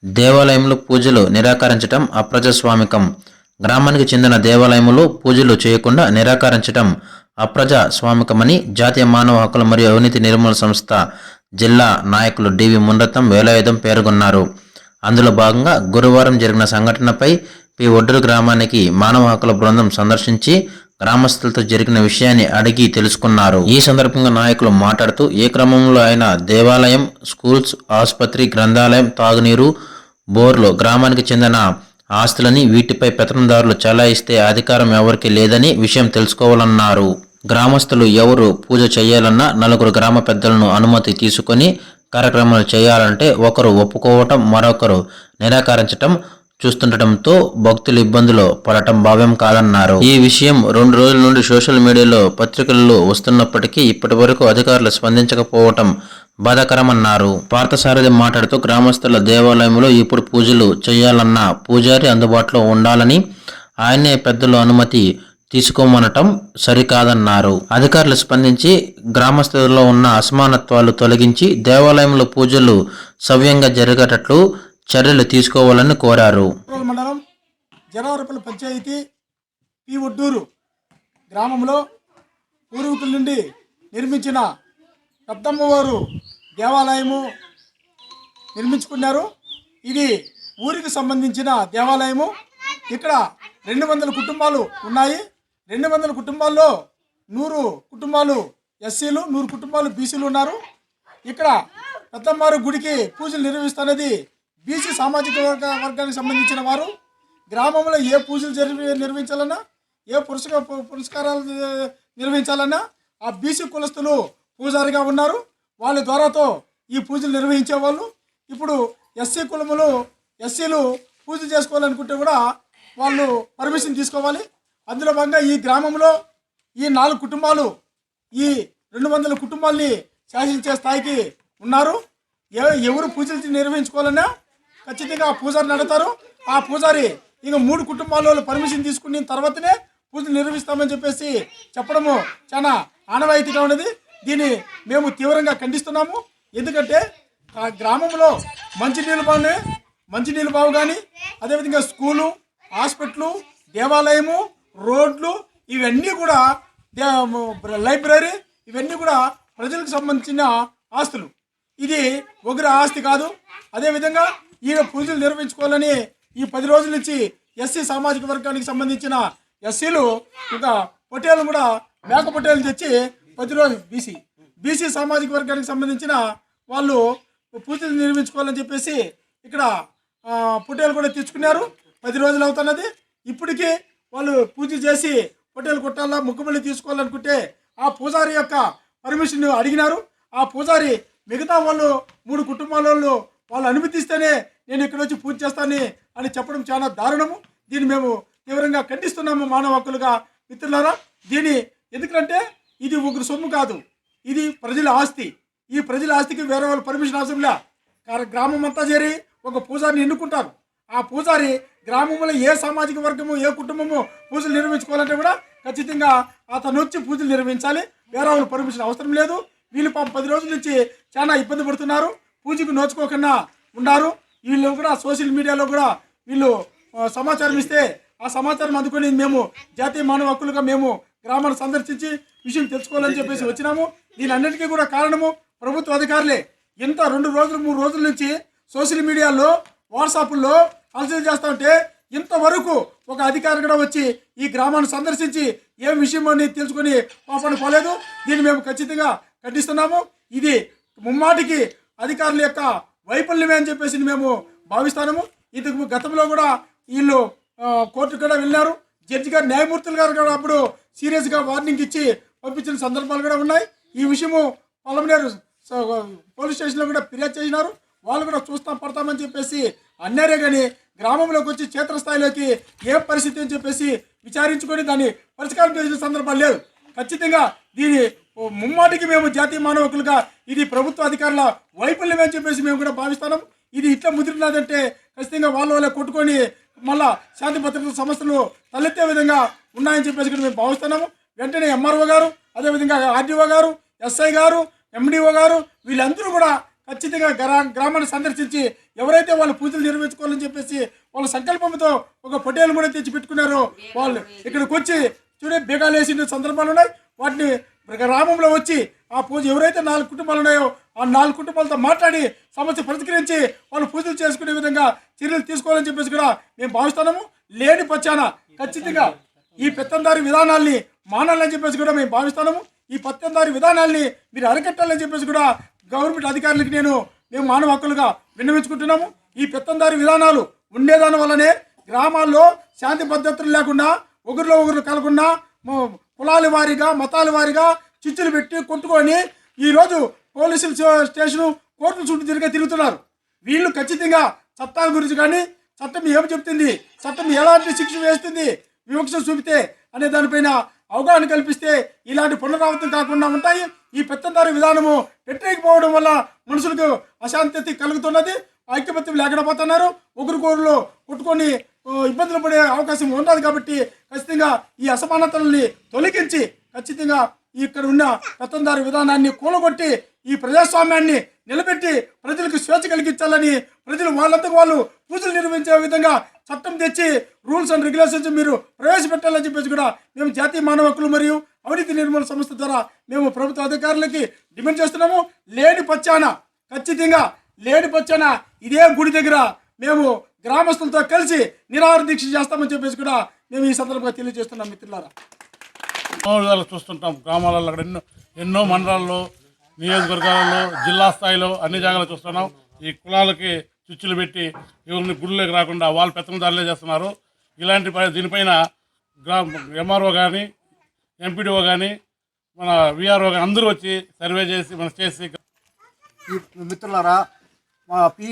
దేవాలయంలో పూజలు నిరాకరించటం అప్రజాస్వామికం. గ్రామానికి చెందిన దేవాలయములో పూజలు చేయకుండా నిరాకరించటం అప్రజాస్వామికమని జాతీయ మానవ హక్కుల మరియు అవినీతి నిర్మూలన సంస్థ జిల్లా నాయకులు డివి మున్రత్నం వేలాయుధం పేర్కొన్నారు. అందులో భాగంగా గురువారం జరిగిన సంఘటనపై పి ఒడ్డూరు గ్రామానికి మానవ హక్కుల బృందం సందర్శించి గ్రామస్తులతో జరిగిన విషయాన్ని అడిగి తెలుసుకున్నారు. ఈ సందర్భంగా నాయకులు మాట్లాడుతూ ఏ క్రమంలో అయినా దేవాలయం, స్కూల్స్, ఆసుపత్రి, గ్రంథాలయం, తాగునీరు, బోర్లు గ్రామానికి చెందిన ఆస్తులని వీటిపై పెత్తనందారులు చెలాయిస్తే అధికారం ఎవరికి లేదని విషయం తెలుసుకోవాలన్నారు. గ్రామస్తులు ఎవరు పూజ చేయాలన్నా నలుగురు గ్రామ పెద్దలను అనుమతి తీసుకొని కార్యక్రమాలు చేయాలంటే ఒకరు ఒప్పుకోవటం, మరొకరు నిరాకరించటం చూస్తుండటంతో భక్తులు ఇబ్బందులు పడటం భావ్యం కాదన్నారు. ఈ విషయం 2 రోజుల నుండి సోషల్ మీడియాలో, పత్రికల్లో వస్తున్నప్పటికీ ఇప్పటి వరకు అధికారులు స్పందించకపోవటం బాధాకరమన్నారు. పార్థసారథి మాట్లాడుతూ గ్రామస్తుల దేవాలయంలో ఇప్పుడు పూజలు చేయాలన్నా పూజారి అందుబాటులో ఉండాలని, ఆయనే పెద్దల అనుమతి తీసుకోమనటం సరికాదన్నారు. అధికారులు స్పందించి గ్రామస్తులలో ఉన్న అసమానత్వాలు తొలగించి దేవాలయంలో పూజలు సవ్యంగా జరిగేటట్లు చర్యలు తీసుకోవాలని కోరారు. మండలం జనవరపల్లి పంచాయతీ పి ఒడ్డూరు గ్రామంలో పూర్వీకుల నుండి నిర్మించిన పెద్దమ్మవారు దేవాలయము నిర్మించుకున్నారు. ఇది ఊరికి సంబంధించిన దేవాలయము. ఇక్కడ 200 కుటుంబాలు ఉన్నాయి. 200 కుటుంబాల్లో 100 కుటుంబాలు ఎస్సీలు, 100 కుటుంబాలు బీసీలు ఉన్నారు. ఇక్కడ పెద్దమ్మవారి గుడికి పూజలు నిర్వహిస్తున్నది బీసీ సామాజిక వర్గానికి సంబంధించిన వారు. గ్రామంలో ఏ పూజలు నిర్వహించాలన్నా, ఏ పురస్కారాలు నిర్వహించాలన్నా ఆ బీసీ కులస్తులు పూజారిగా ఉన్నారు. వాళ్ళ ద్వారాతో ఈ పూజలు నిర్వహించేవాళ్ళు. ఇప్పుడు ఎస్సీ కులములు, ఎస్సీలు పూజ చేసుకోవాలనుకుంటే కూడా వాళ్ళు పర్మిషన్ తీసుకోవాలి. అందులో భాగంగా ఈ గ్రామంలో ఈ 4 కుటుంబాలు ఈ 200 కుటుంబాల్ని శాసించే స్థాయికి ఉన్నారు. ఎవరు పూజలు నిర్వహించుకోవాలన్నా ఖచ్చితంగా ఆ పూజారి నడతారు. ఆ పూజారి ఇక 3 కుటుంబాల్లో పర్మిషన్ తీసుకున్న తర్వాతనే పూజలు నిర్వహిస్తామని చెప్పేసి చెప్పడము చాలా ఆనవాయితీగా ఉన్నది. దీన్ని మేము తీవ్రంగా ఖండిస్తున్నాము. ఎందుకంటే ఆ గ్రామంలో మంచినీళ్ళు బావు కానీ, అదేవిధంగా స్కూలు, హాస్పిటల్, దేవాలయము, రోడ్లు, ఇవన్నీ కూడా లైబ్రరీ, ఇవన్నీ కూడా ప్రజలకు సంబంధించిన ఆస్తులు. ఇది ఒకరి ఆస్తి కాదు. అదేవిధంగా ఈ పూజలు నిర్వహించుకోవాలని ఈ 10 రోజుల నుంచి ఎస్సీ సామాజిక వర్గానికి సంబంధించిన ఎస్సీలు ఇంకా పొట్టేలు కూడా మేక పొట్టేలు తెచ్చి 10 రోజులు బీసీ సామాజిక వర్గానికి సంబంధించిన వాళ్ళు పూజలు నిర్వహించుకోవాలని చెప్పేసి ఇక్కడ పొట్టేలు కూడా తెచ్చుకున్నారు. 10 రోజులు అవుతున్నది. ఇప్పటికీ వాళ్ళు పూజ చేసి పొట్టేలు కొట్టాలా, ముక్కుబడి తీసుకోవాలనుకుంటే ఆ పూజారి యొక్క పర్మిషన్ అడిగినారు. ఆ పూజారి మిగతా వాళ్ళు 3 కుటుంబాల వాళ్ళు అనుమతిస్తేనే నేను ఇక్కడ వచ్చి పూజ చేస్తాను అని చెప్పడం చాలా దారుణము. దీన్ని మేము తీవ్రంగా ఖండిస్తున్నాము మానవ హక్కులుగా. మిత్రులారా, దీని ఎందుకంటే ఇది ఒకరి సొమ్ము కాదు, ఇది ప్రజల ఆస్తి. ఈ ప్రజల ఆస్తికి వేరే వాళ్ళు పర్మిషన్ అవసరం లే. గ్రామం అంతా చేరి ఒక పూజారిని ఎన్నుకుంటారు. ఆ పూజారి గ్రామంలో ఏ సామాజిక వర్గము, ఏ కుటుంబము పూజలు నిర్వహించుకోవాలంటే కూడా ఖచ్చితంగా అతను వచ్చి పూజలు నిర్వహించాలి. వేరే వాళ్ళు పర్మిషన్ అవసరం లేదు. వీళ్ళు 10 రోజుల నుంచి చాలా ఇబ్బంది పడుతున్నారు. పూజకు నోచుకోకుండా ఉన్నారు. వీళ్ళు కూడా సోషల్ మీడియాలో కూడా వీళ్ళు సమాచారం ఇస్తే ఆ సమాచారం అందుకొని మేము జాతీయ మానవ హక్కులుగా మేము గ్రామాన్ని సందర్శించి విషయం తెలుసుకోవాలని చెప్పేసి వచ్చినాము. దీని అన్నిటికీ కూడా కారణము ప్రభుత్వ అధికారులే. ఇంత 2 రోజులు 3 రోజుల నుంచి సోషల్ మీడియాలో, వాట్సాప్లో అలసలు చేస్తూ ఉంటే ఇంతవరకు ఒక అధికారి కూడా వచ్చి ఈ గ్రామాన్ని సందర్శించి ఏం విషయం అని తెలుసుకొని పాపని పోలేదు. దీన్ని మేము ఖచ్చితంగా ఖండిస్తున్నాము. ఇది ముమ్మాటికి అధికారుల యొక్క వైఫల్యమే అని చెప్పేసి మేము భావిస్తాము. ఇంతకు గతంలో కూడా వీళ్ళు కోర్టుకు కూడా వెళ్ళారు. జడ్జి గారు, న్యాయమూర్తులు గారు కూడా అప్పుడు సీరియస్గా వార్నింగ్ ఇచ్చి పంపించిన సందర్భాలు కూడా ఉన్నాయి. ఈ విషయము పలమనేరు పోలీస్ స్టేషన్లో కూడా ఫిర్యాదు చేసినారు. వాళ్ళు కూడా పడతామని చెప్పేసి అన్నారే కానీ గ్రామంలోకి వచ్చి క్షేత్రస్థాయిలోకి ఏం పరిస్థితి అని చెప్పేసి విచారించుకొని దాన్ని పరిష్కారం చేసిన సందర్భాలు లేదు. ఖచ్చితంగా దీని ముమ్మాటికి మేము జాతీయ మానవ హక్కులుగా ఇది ప్రభుత్వ అధికారుల వైఫల్యం అని చెప్పేసి మేము కూడా భావిస్తున్నాం. ఇది ఇట్లా ముదిరినదంటే ఖచ్చితంగా వాళ్ళే కొట్టుకొని మళ్ళా శాంతి భద్రతల సమస్యలు తలెత్తే విధంగా ఉన్నాయని చెప్పేసి కూడా మేము భావిస్తున్నాము. వెంటనే ఎంఆర్ఓ గారు, అదేవిధంగా ఆర్డీఓ గారు, ఎస్ఐ గారు, ఎండిఓ గారు వీళ్ళందరూ కూడా ఖచ్చితంగా గ్రామాన్ని సందర్శించి ఎవరైతే వాళ్ళు పూజలు నిర్వహించుకోవాలని చెప్పేసి వాళ్ళ సంకల్పంతో ఒక పొట్టేలు కూడా తెచ్చి పెట్టుకున్నారో వాళ్ళు ఇక్కడికి వచ్చి చూడే బేగాలు వేసిన సందర్భాలు ఉన్నాయి. వాటిని గ్రామంలో వచ్చి ఆ పూజ ఎవరైతే 4 కుటుంబాలు ఉన్నాయో ఆ 4 కుటుంబాలతో మాట్లాడి సమస్య పరిష్కరించి వాళ్ళు పూజలు చేసుకునే విధంగా చర్యలు తీసుకోవాలని చెప్పేసి కూడా మేము భావిస్తున్నాము. లేని పక్షాన ఖచ్చితంగా ఈ పెత్తందారి విధానాల్ని మానాలని చెప్పేసి కూడా మేము భావిస్తున్నాము. ఈ పెత్తందారి విధానాల్ని మీరు అరికట్టాలని చెప్పేసి కూడా గవర్నమెంట్ అధికారులకి మేము మానవ హక్కులుగా విన్నవించుకుంటున్నాము. ఈ పెత్తందారి విధానాలు ఉండేదాని వల్లనే గ్రామాల్లో శాంతి భద్రతలు లేకుండా ఒకరిలో ఒకరు కలగకుండా కులాల వారీగా మతాల వారీగా చిచ్చులు పెట్టి కొట్టుకొని ఈరోజు పోలీసుల స్టేషను కోర్టుల చుట్టూ తిరుగుతున్నారు. వీళ్ళు ఖచ్చితంగా చట్టాల గురించి కానీ చట్టం ఏమి చెప్తుంది, చట్టం ఎలాంటి శిక్ష వేస్తుంది, వివక్ష చూపితే అనే దానిపైన అవగాహన కల్పిస్తే ఇలాంటి పునరావృతం కాకుండా ఉంటాయి. ఈ పెత్తందారి విధానము పెట్టలేకపోవడం వల్ల మనుషులకు అశాంతి కలుగుతున్నది, ఐక్యమత్యం లేకుండా పోతున్నారు, ఒకరికొకరు కొట్టుకొని ఇబ్బందులు పడే అవకాశం ఉండదు. కాబట్టి ఖచ్చితంగా ఈ అసమానతల్ని తొలగించి ఖచ్చితంగా ఇక్కడ ఉన్న పెత్తందారి విధానాన్ని కూలగొట్టి ఈ ప్రజాస్వామ్యాన్ని నిలబెట్టి ప్రజలకు స్వేచ్ఛ కలిగించాలని, ప్రజలు వాళ్ళంతకు వాళ్ళు పూజలు నిర్వహించే విధంగా చట్టం తెచ్చి రూల్స్ అండ్ రెగ్యులేషన్స్ మీరు ప్రవేశపెట్టాలని చెప్పేసి కూడా మేము జాతీయ మానవ హక్కులు మరియు అవినీతి నిర్మూలన సంస్థ ద్వారా మేము ప్రభుత్వ అధికారులకి డిమాండ్ చేస్తున్నాము. లేని పక్షాన ఇదే గుడి దగ్గర మేము గ్రామస్తులతో కలిసి నిరాహార దీక్ష చేస్తామని చెప్పేసి కూడా మేము ఈ సందర్భంగా తెలియజేస్తున్నాం. మిత్రులారా, చూస్తుంటాం గ్రామాలలో అక్కడ ఎన్నో మండలాల్లో, నియోజకవర్గాలలో, జిల్లా స్థాయిలో అన్ని జాగాలు చూస్తున్నాం. ఈ కులాలకి చుచ్చులు పెట్టి ఎవరిని గుడిలోకి రాకుండా వాళ్ళు పెత్తందారులే చేస్తున్నారు. ఇలాంటి దీనిపైన ఎంఆర్ఓ కానీ, ఎంపీడీఓ కానీ, మన విఆర్ఓ కానీ అందరూ వచ్చి సర్వే చేసి చేసి మిత్రులారా, మా పి